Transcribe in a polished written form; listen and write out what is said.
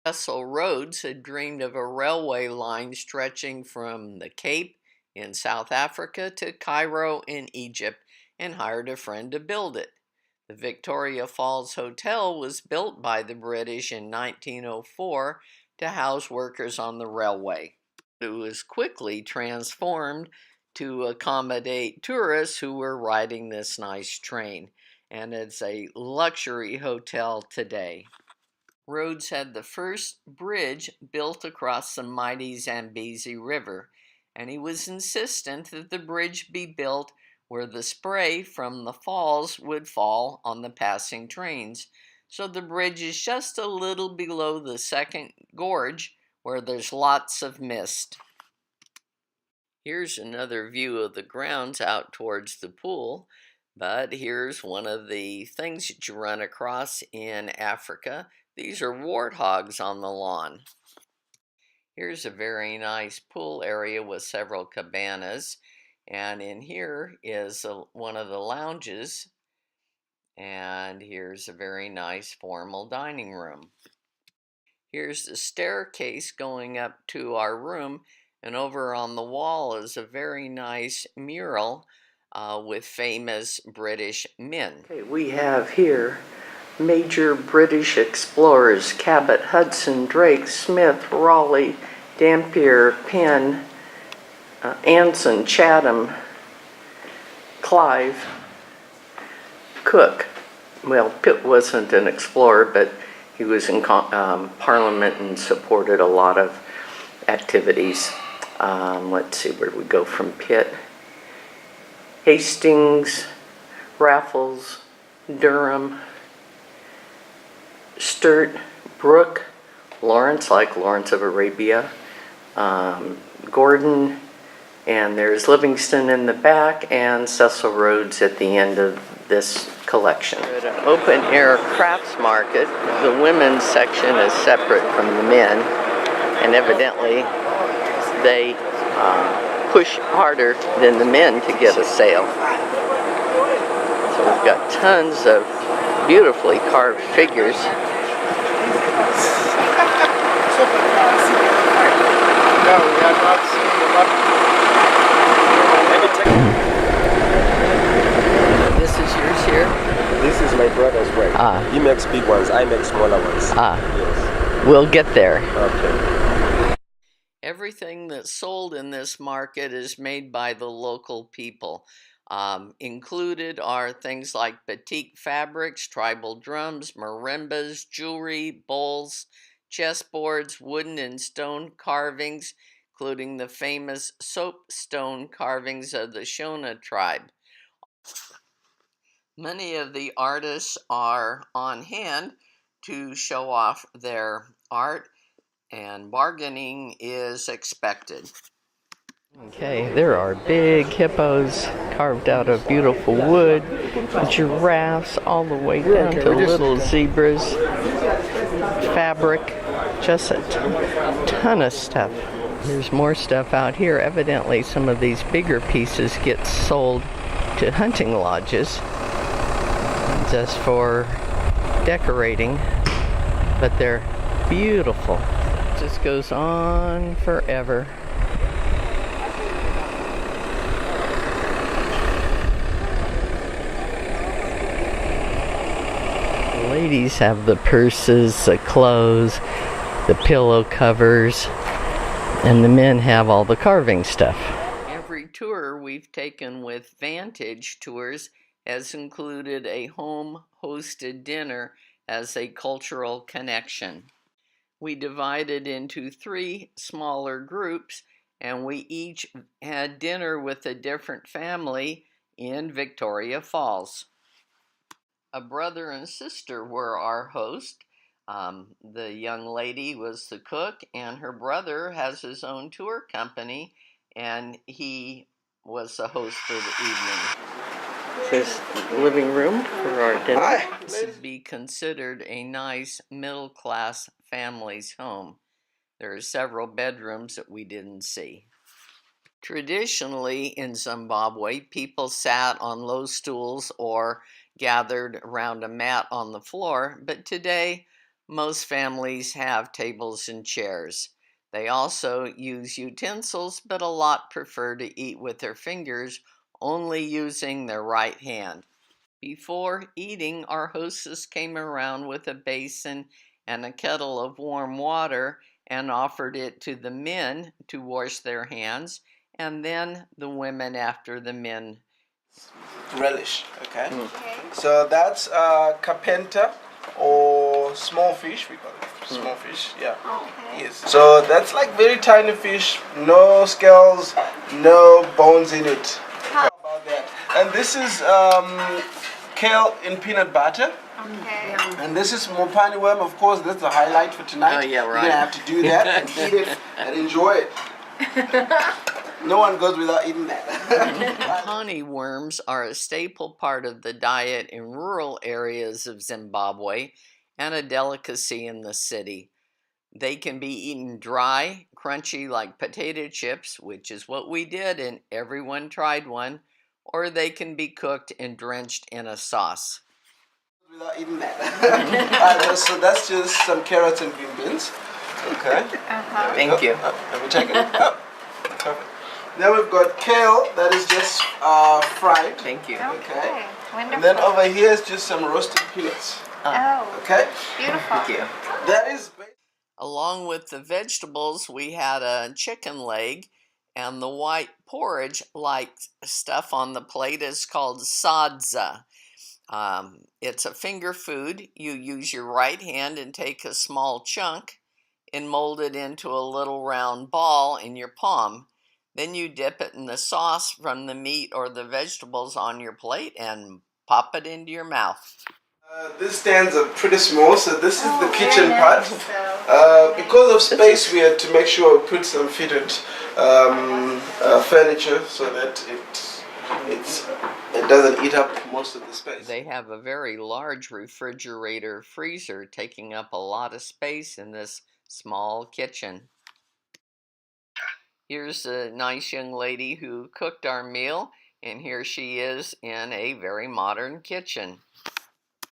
Cecil Rhodes had dreamed of a railway line stretching from the Cape in South Africa to Cairo in Egypt and hired a friend to build it. The Victoria Falls Hotel was built by the British in 1904 to house workers on the railway. It was quickly transformed to accommodate tourists who were riding this nice train, and it's a luxury hotel today. Rhodes had the first bridge built across the mighty Zambezi River, and he was insistent that the bridge be built where the spray from the falls would fall on the passing trains. So the bridge is just a little below the second gorge where there's lots of mist. Here's another view of the grounds out towards the pool, but here's one of the things that you run across in Africa. These are warthogs on the lawn. Here's a very nice pool area with several cabanas, and in here is one of the lounges, and here's a very nice formal dining room. Here's the staircase going up to our room, and over on the wall is a very nice mural with famous British men. Okay, we have here major British explorers: Cabot, Hudson, Drake, Smith, Raleigh, Dampier, Penn, Anson, Chatham, Clive, Cook. Well, Pitt wasn't an explorer, but he was in Parliament and supported a lot of activities. Let's see, where do we go from Pitt? Hastings, Raffles, Durham, Sturt, Brooke, Lawrence, like Lawrence of Arabia, Gordon, and there's Livingston in the back, and Cecil Rhodes at the end of this collection. At an open-air crafts market, the women's section is separate from the men, and evidently they push harder than the men to get a sale. So we've got tons of beautifully carved figures. No, we have not seen the This is yours here? This is my brother's work. He makes big ones, I make smaller ones. Yes. We'll get there. Okay. Everything that's sold in this market is made by the local people. Included are things like batik fabrics, tribal drums, marimbas, jewelry, bowls, chessboards, wooden and stone carvings, including the famous soapstone carvings of the Shona tribe. Many of the artists are on hand to show off their art, and bargaining is expected. Okay, there are big hippos carved out of beautiful wood, giraffes all the way down to little zebras, fabric, just a ton of stuff. There's more stuff out here. Evidently some of these bigger pieces get sold to hunting lodges just for decorating, but they're beautiful. It just goes on forever. The ladies have the purses, the clothes, the pillow covers, and the men have all the carving stuff. Every tour we've taken with Vantage Tours has included a home-hosted dinner as a cultural connection. We divided into 3 smaller groups, and we each had dinner with a different family in Victoria Falls. A brother and sister were our host. The young lady was the cook, and her brother has his own tour company, and he was the host for the evening. This is the living room for our dinner. This would be considered a nice middle-class family's home. There are several bedrooms that we didn't see. Traditionally in Zimbabwe, people sat on low stools or gathered around a mat on the floor, but today Most families have tables and chairs. They also use utensils, but a lot prefer to eat with their fingers, only using their right hand. Before eating, our hostess came around with a basin and a kettle of warm water and offered it to the men to wash their hands, and then the women after the men. Relish, okay? So that's carpenter or small fish, we call it. Small fish, yeah. Yes. So that's like very tiny fish, no scales, no bones in it. How about that? And this is kale in peanut butter. Okay. And this is mopani worm, of course, that's the highlight for tonight. Oh, yeah, right. You're gonna have to do that and eat it and enjoy it. No one goes without eating that. Honey worms are a staple part of the diet in rural areas of Zimbabwe and a delicacy in the city. They can be eaten dry, crunchy like potato chips, which is what we did and everyone tried one, or they can be cooked and drenched in a sauce. Without eating that. So that's just some carrots and green beans. Okay. Thank you. Let me take it. Oh, perfect. Then we've got kale that is just fried. Thank you. Okay. Wonderful. And then over here is just some roasted peanuts. Oh, Okay. beautiful. Thank you. That is. Along with the vegetables, we had a chicken leg, and the white porridge-like stuff on the plate is called sadza. It's a finger food. You use your right hand and take a small chunk and mold it into a little round ball in your palm. Then you dip it in the sauce from the meat or the vegetables on your plate and pop it into your mouth. These stands are pretty small, so this is the kitchen very part. nice, so. Because of space, we had to make sure we put some fitted furniture so that it doesn't eat up most of the space. They have a very large refrigerator freezer taking up a lot of space in this small kitchen. Here's a nice young lady who cooked our meal, and here she is in a very modern kitchen.